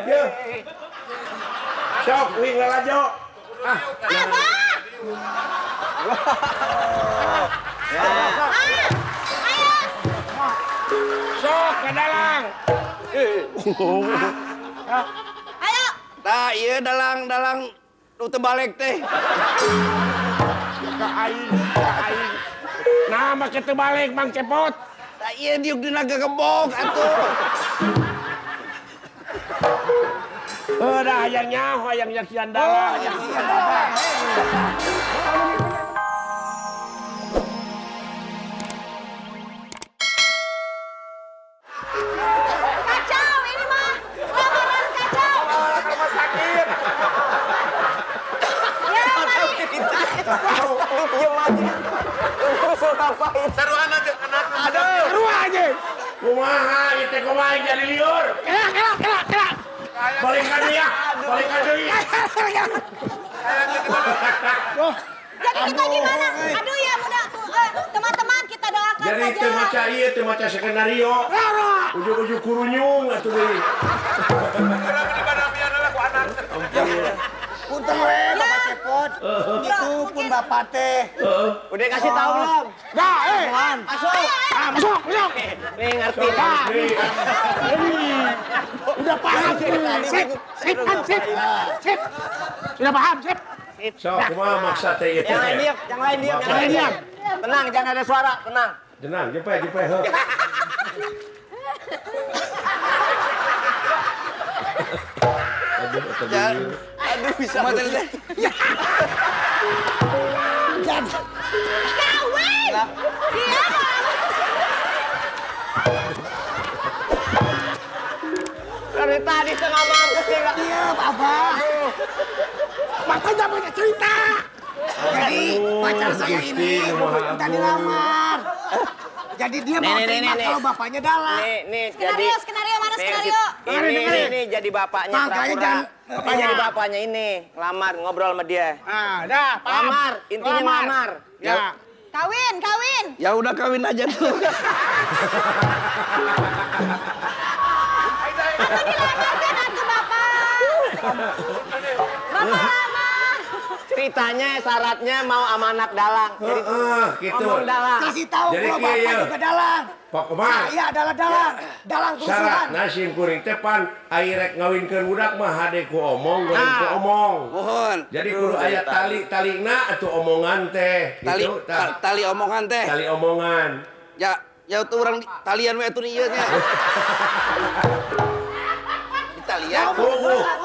Yuk. Sok, wing lalajo. Ah, Abah! Ayo! sok ke dalang. Ayo! Tah ieu dalang nu teu balik teh. Ka aing. Nah, make teu balik Mang Cepot. Tah ieu diuk dina gegebok atuh. Udah hayang nyaho, hayang nyakian dalang. Kacau ini mah! Lamaran kacau! Rumah sakit. Ya, mari! Seruan aja anak. Aduh, ruah aja. Kumaha, itu kumaha jadi liur. Kela. Balikan dia, balikan deui. Jadi kita gimana? Aduh ya, mudah. Teman-teman, kita doakan Jadi saja. teu maca ieu, teu maca skenario. Ujug-ujug kurunyung atuh deui. Punten we Bapak Cepot. Itu pun Bapak teh. Udah kasih tahu belum? Dah, Masuk. masuk. Nih ngerti. Udah paham. Sip. Sudah paham, sip. Sok, kumaha maksa teh ieu teh? Yang lain diam. Tenang, jangan ada suara, tenang. Tenang, jepe heuh. Aduh bisa mati teh. Kawin! Dia Dari tadi setengah mampus dia nggak. Iya, Bapak. Makanya banyak cerita. Jadi pacar saya ini minta dilamar. Jadi dia mau terima nih. kalau bapaknya dalang. Nih jadi. Skenario mana skenario? Ini jadi bapaknya Makanya pura-pura. jangan- Apa jadi bapaknya ini? Ngelamar, ngobrol sama dia. Ah, dah, paham. Lamar, intinya ngelamar. Ya. Kawin! Ya udah kawin aja tuh. Dilanjutkan atuh Bapak! Bapak lamar! Ceritanya syaratnya mau sama anak dalang. Jadi Gitu. ngomong dalang. Kasih tahu Jadi kalau kieu, bapak ya. juga dalang. Pokoknya Saya adalah dalang. Dalang syarat kerusuhan. nasim kuring tepan airek ngawinkeun budak mah hade ku omong goreng ku omong. Mohon. Jadi kudu aya talina atuh omongan teh. Tali Gitu, tah. tali omongan teh. Tali omongan. Ya tuh orang talian we atuh ieu nya. Di talian.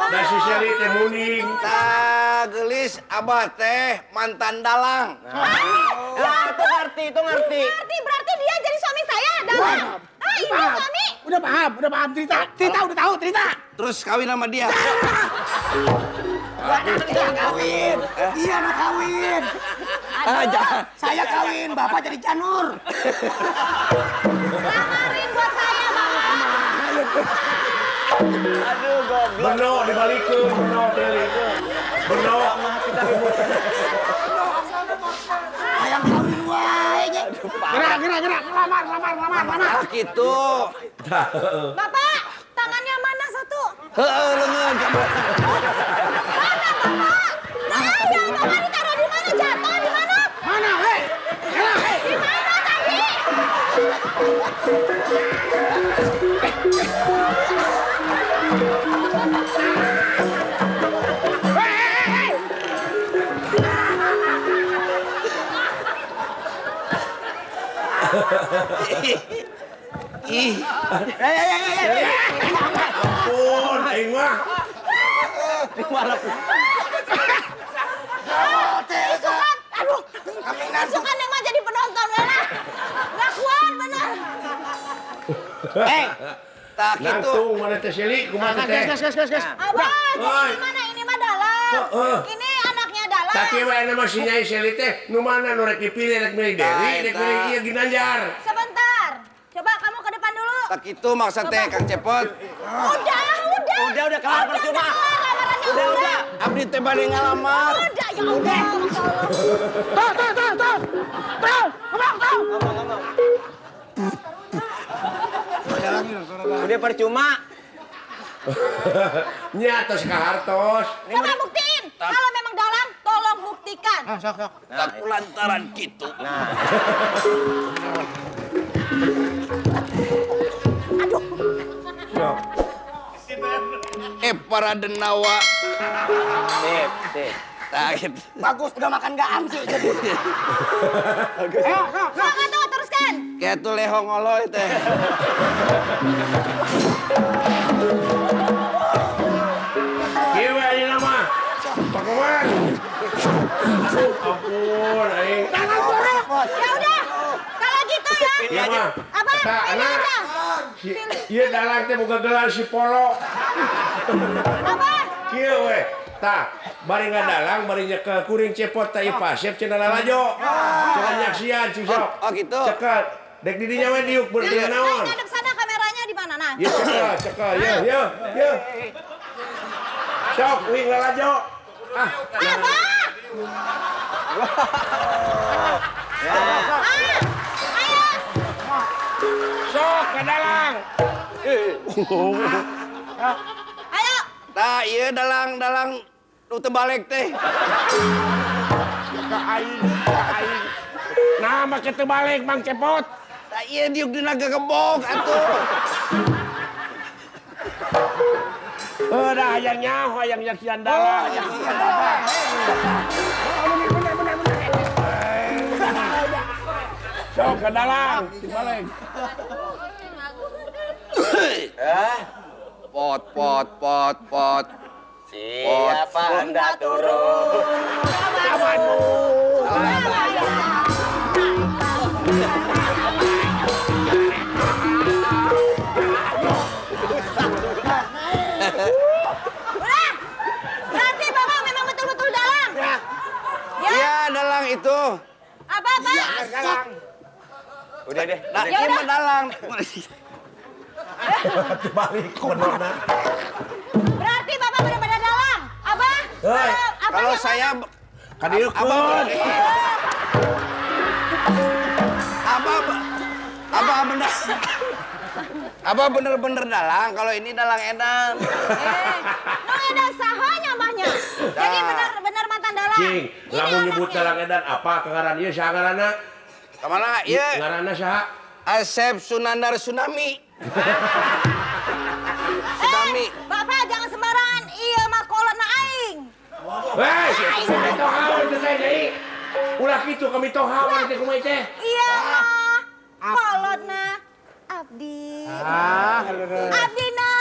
Da si Seli teh muning. Tah geulis abah teh mantan dalang. Ah, itu ngerti. Berarti dia jadi suami saya, dalang. Ini suami. Udah paham cerita. Cerita udah tahu cerita. Terus kawin sama dia. Kawin. Iya, anak kawin. Saya kawin, bapak jadi janur. Lamarin buat saya, Bapak. Aduh goblok. Beno dibalikeun, beno teh. Beno. Hayang kawin wae. Gerak. Lamar. Gitu. Bapak, tangannya mana satu? Heeh, leungeun coba. Mana, Bapak? Ada, Bapak ditaruh di mana? Jatuh di mana? Mana, hei? Di mana tadi? Ih, Ampun, aing mah. Isukan, aduh. Isukan yang mah jadi penonton, benar. Gak kuat, benar. tak gitu. Nangtung mana teh Seli, kumaha teh? Abah, Oi. gimana ini mah dalang? Ini anaknya dalang. Tapi wae nama si Nyai Seli teh nu mana nu rek dipilih rek milih Dewi, rek milih ieu Ginanjar. Sebentar. Coba kamu ke depan dulu. Tak gitu maksudnya Kang Cepot. Udah Udah percuma. Udah. Abdi teh bade ngalamar. Udah, ya udah. Tuh. Ngomong. Udah percuma. Nya tos kahartos. Coba buktiin. Kalau memang dalang, tolong buktikan. Sok. Tak lantaran gitu. Nah, Sok. para denawa. Sip. Nah, gitu. Bagus, udah makan gaam sih jadi. Ayo, sok. Sok atuh, teruskan. Kayak tuh lehong oloy teh. Kieu we ayeuna mah. Pak Komar. Ampun aing. Ya udah. Kalau gitu ya. Iya mah. Apa? Tah, Pilih anak. aja. Ieu dalang teh boga gelar si Polo. Apa? Kieu we. Tah, bari ngadalang bari nya ke kuring cepot teh pasep cenah lalajo. Cenah nyaksian cusok. Oh, gitu. Cekel. Dek di dinya we diuk beureun Ayo naon. ngadep sana kameranya di mana? Nah. Ya cekel. Yo. Sok wing lalajo. Ah, Apa? Ayo. sok ke dalang. Ayo. Tah, iya dalang nu teu balik teh. Ka aing. Nah, make teu balik Mang Cepot. Tah, iya diuk dina gegebok atuh. Dah hayang nyaho hayang nyaksian dalang. Sok ke dalang, dibalik. Pot. Siapa hendak turun? Udah. Berarti Bapak memang betul-betul dalang. Ya. Iya, dalang itu. Apa? Udah deh. Nah, Ya iya udah. mah dalang. Dibalik benerna. Berarti Bapak benar-benar dalang. Abah? Hei, Apa Kalau yang- saya Kadieukeun. Abah bener-bener dalang. Kalau ini dalang edan. Nu edan saha nyamahnya. Jadi benar-benar mantan dalang. Cing, lamun nyebut dalang edan apa kengaran ieu saha ngaranna? Kemana? Iya. Ngaranna saha? Asep Sunandar Tsunami. Tsunami. Bapak jangan sembarangan. Iya mah kolotna aing. Hei, kami tohawan teh deui. Ulah kitu kami tohawan teh kumaha teh. Iya mah kolotna abdi. Abdina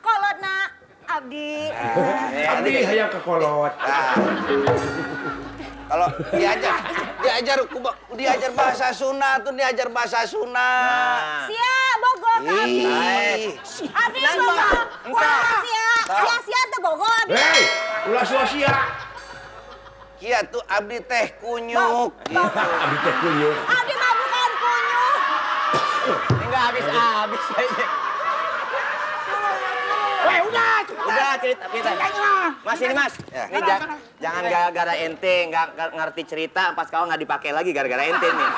kolotna abdi. Abdi hayang ka kolot. Kalau diajar bahasa Sunda tuh diajar bahasa Sunda. Sia bogo ka abdi. Abdi bogo. Wah sia teh bogo abdi. Hei, ulah sia-sia. Kia tuh abdi teh kunyuk. Abdi teh kunyuk. Abdi mah bukan kunyuk. Enggak habis. Weh, udah. Udah cerita. Mas ini mas. Ya. Ini jangan gara-gara ente nggak ngerti cerita pas kau nggak dipakai lagi gara-gara ente nih.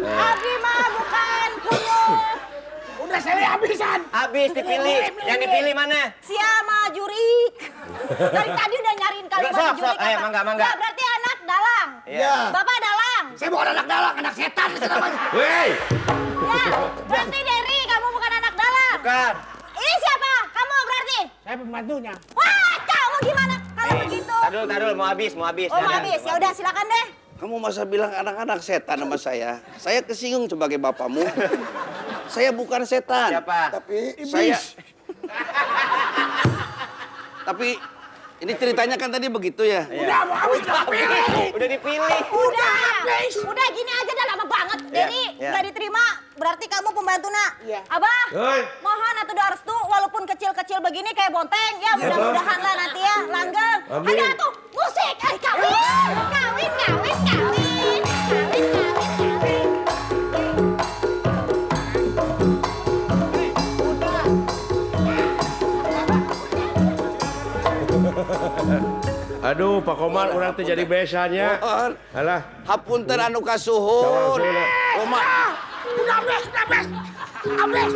Abdi mah bukan kunyuk. Udah saya habisan. Habis dipilih. Yang dipilih mana? Sia mah jurik. Dari tadi udah nyariin kalimat Sok, jurik. ayo, mangga. Ya, berarti anak dalang. Iya. Bapak dalang. Saya bukan anak dalang, anak setan itu namanya. Hei, Ya, berarti Derry kamu bukan anak dalang. Bukan. Ini siapa? Kamu berarti? Saya pembantunya. Wah, kamu gimana kalau begitu? Tadul, mau habis. Oh, mau habis. Ya udah silakan deh. Kamu masa bilang anak-anak setan sama saya? Saya kesinggung sebagai bapakmu. Saya bukan setan. Siapa? Tapi ini ceritanya kan tadi begitu ya. Udah mau habis pilih. Udah dipilih. Udah gini aja dah lama banget. Derry ya. nggak diterima. Berarti kamu pembantuna. Iya. Abah, hei. mohon atuh doa restu walaupun kecil-kecil begini kayak bonteng ya mudah-mudahan lah nanti ya langgeng. Amin. Ayo atuh musik, kawin. Aduh, Pak Komar urang teh jadi besannya. Mohon. Alah, Hapunten anu kasuhun. Sawana. Rumah Udah habis.